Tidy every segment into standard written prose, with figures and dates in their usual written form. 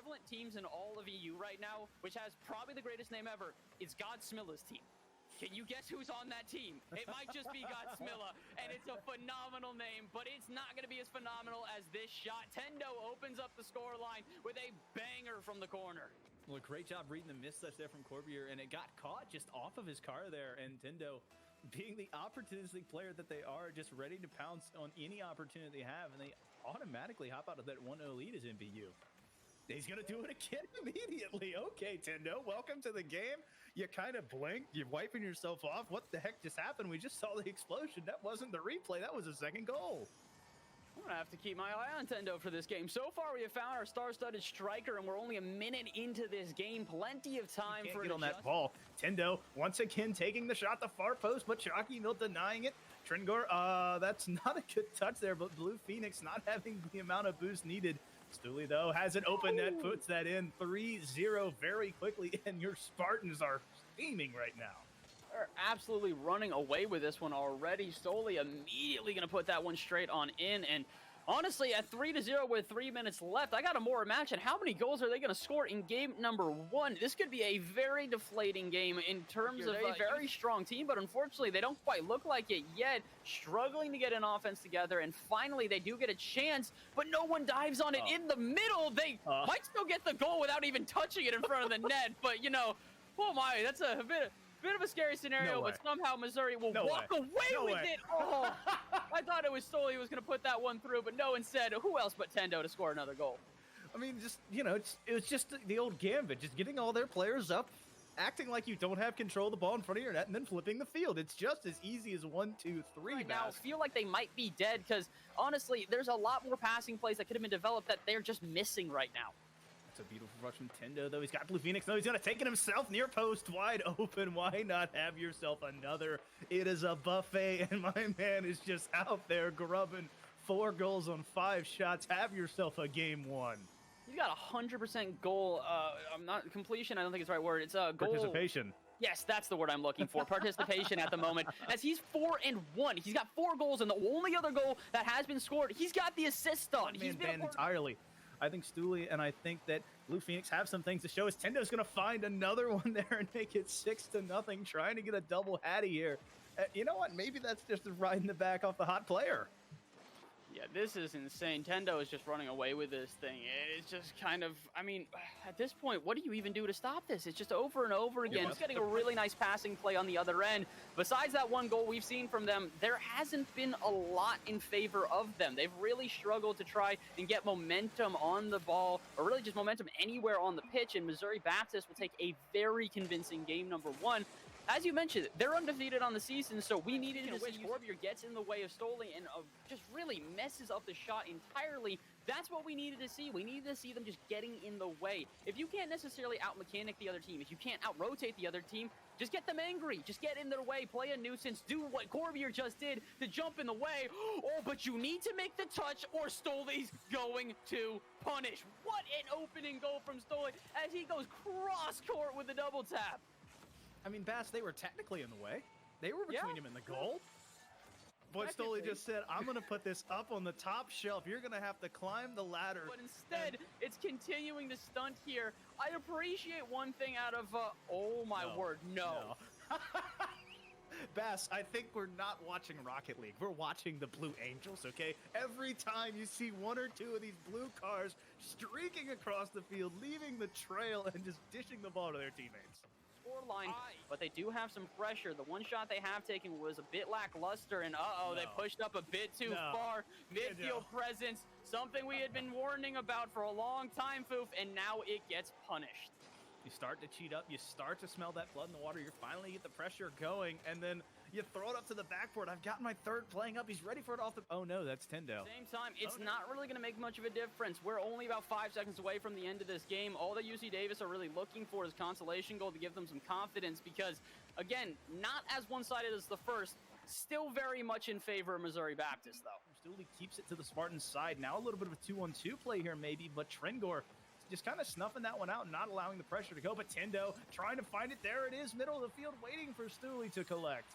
prevalent teams in all of EU right now, which has probably the greatest name ever, is Godsmilla's team. Can you guess who's on that team? It might just be Godsmilla, and it's a phenomenal name, but it's not going to be as phenomenal as this shot. Tendo opens up the scoreline with a banger from the corner. Well, great job reading the misstouch there from Corbier, and it got caught just off of his car there, and Tendo, being the opportunistic player that they are, just ready to pounce on any opportunity they have, and they automatically hop out of that 1-0 lead as NBU. He's going to do it again immediately. Okay, Tendo, welcome to the game. You kind of blinked. You're wiping yourself off. What the heck just happened? We just saw the explosion. That wasn't the replay. That was a second goal. I'm going to have to keep my eye on Tendo for this game. So far, we have found our star-studded striker, and we're only a minute into this game. Plenty of time for get on that ball. Tendo, once again, taking the shot, the far post, but Chalky Mill denying it. Trengor, that's not a good touch there, but Blue Phoenix not having the amount of boost needed. Stooley, though, has an open net, puts that in 3-0 very quickly, and your Spartans are steaming right now. They're absolutely running away with this one already. Stooley immediately going to put that one straight on in, and honestly, at 3-0 with 3 minutes left, I got to more imagine how many goals are they going to score in game number 1. This could be a very deflating game in terms of a very strong team, but unfortunately, they don't quite look like it yet. Struggling to get an offense together, and finally, they do get a chance, but no one dives on it in the middle. They might still get the goal without even touching it in front of the net, but, you know, oh my, that's a bit of a scary scenario, but somehow Missouri will walk away with it. Oh, I thought it was Stooley who was going to put that one through, but no, instead, who else but Tendo to score another goal? I mean, just, you know, it was just the old gambit, just getting all their players up, acting like you don't have control of the ball in front of your net, and then flipping the field. It's just as easy as 1, 2, 3. Right now, I feel like they might be dead because, honestly, there's a lot more passing plays that could have been developed that they're just missing right now. It's a beautiful rush from Tendo, though. He's got Blue Phoenix. No, he's going to take it himself. Near post, wide open. Why not have yourself another? It is a buffet, and my man is just out there grubbing 4 goals on 5 shots. Have yourself a game 1. He's got 100% goal. I'm not completion. I don't think it's the right word. It's a goal. Participation. Yes, that's the word I'm looking for. Participation at the moment, as he's 4-1. He's got 4 goals, and the only other goal that has been scored, he's got the assist on. He's been entirely. I think Stooley and I think that Blue Phoenix have some things to show us. Tendo's going to find another one there and make it 6-0, trying to get a double hattie here. You know what? Maybe that's just riding the back off the hot player. Yeah, this is insane. Tendo is just running away with this thing. It's just kind of, I mean, at this point, what do you even do to stop this? It's just over and over again. It's getting a really nice passing play on the other end. Besides that one goal we've seen from them, there hasn't been a lot in favor of them. They've really struggled to try and get momentum on the ball, or really just momentum anywhere on the pitch, and Missouri Baptist will take a very convincing game number 1. As you mentioned, they're undefeated on the season, so we needed to see Corbier gets in the way of Stooley and just really messes up the shot entirely. That's what we needed to see. We needed to see them just getting in the way. If you can't necessarily out-mechanic the other team, if you can't out-rotate the other team, just get them angry. Just get in their way, play a nuisance, do what Corbier just did to jump in the way. Oh, but you need to make the touch or Stooley's going to punish. What an opening goal from Stooley as he goes cross-court with the double tap. I mean, Bass, they were technically in the way. They were between him and the goal. But Stooley just said, I'm going to put this up on the top shelf. You're going to have to climb the ladder. But instead, it's continuing to stunt here. I appreciate one thing out of, oh my word, no. Bass, I think we're not watching Rocket League. We're watching the Blue Angels, okay? Every time you see 1 or 2 of these blue cars streaking across the field, leaving the trail and just dishing the ball to their teammates. Scoreline, but they do have some pressure. The one shot they have taken was a bit lackluster, and they pushed up a bit too far. Midfield presence, something we had been warning about for a long time, Foof, and now it gets punished. You start to cheat up, you start to smell that blood in the water, you finally get the pressure going, and then you throw it up to the backboard. I've got my third playing up, he's ready for it off the... Oh no, that's Tendo. Same time, it's not really going to make much of a difference. We're only about 5 seconds away from the end of this game. All that UC Davis are really looking for is consolation goal to give them some confidence because, again, not as one-sided as the first, still very much in favor of Missouri Baptist, though. Stooley keeps it to the Spartans' side. Now a little bit of a 2-on-2 play here maybe, but Trengor just kind of snuffing that one out and not allowing the pressure to go. But Tendo trying to find it. There it is, middle of the field, waiting for Stooley to collect.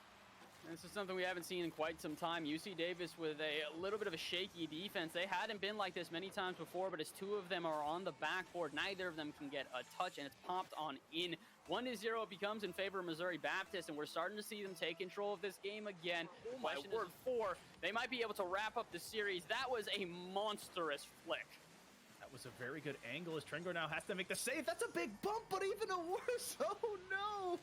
This is something we haven't seen in quite some time. UC Davis with a little bit of a shaky defense. They hadn't been like this many times before, but as two of them are on the backboard, neither of them can get a touch, and it's popped on in. 1-0 it becomes in favor of Missouri Baptist, and we're starting to see them take control of this game again. Oh my word, 4. They might be able to wrap up the series. That was a monstrous flick. That was a very good angle as Trengor now has to make the save. That's a big bump, but even a worse. Oh no!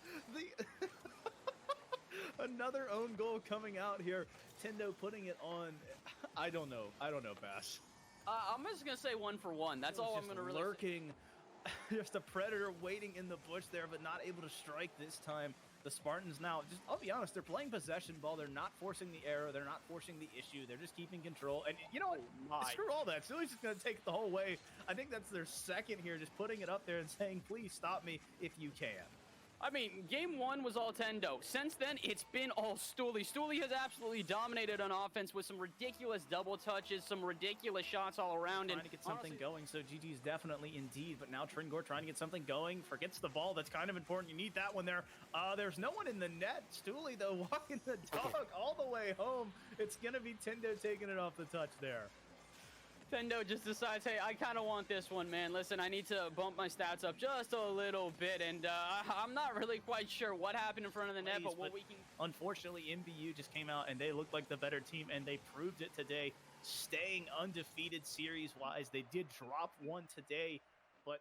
Another own goal coming out here. Tendo putting it on. I don't know, Bass. I'm just gonna say 1 for 1. That's all I'm gonna really lurking. Just a predator waiting in the bush there, but not able to strike this time. The Spartans now, I'll be honest, they're playing possession ball. They're not forcing the error. They're not forcing the issue. They're just keeping control. And you know what? Screw all that. Silly's just going to take the whole way. I think that's their second here, just putting it up there and saying, please stop me if you can. I mean, game 1 was all Tendo. Since then, it's been all Stooley. Stooley has absolutely dominated on offense with some ridiculous double touches, some ridiculous shots all around. Trying to get something going, so GG's definitely indeed. But now Trengor trying to get something going, forgets the ball. That's kind of important. You need that one there. There's no one in the net. Stooley, though, walking the dog all the way home. It's going to be Tendo taking it off the touch there. Tendo just decides, hey, I kind of want this one, man. Listen, I need to bump my stats up just a little bit, and I'm not really quite sure what happened in front of the net, but what we can... Unfortunately, NBU just came out, and they looked like the better team, and they proved it today, staying undefeated series-wise. They did drop one today, but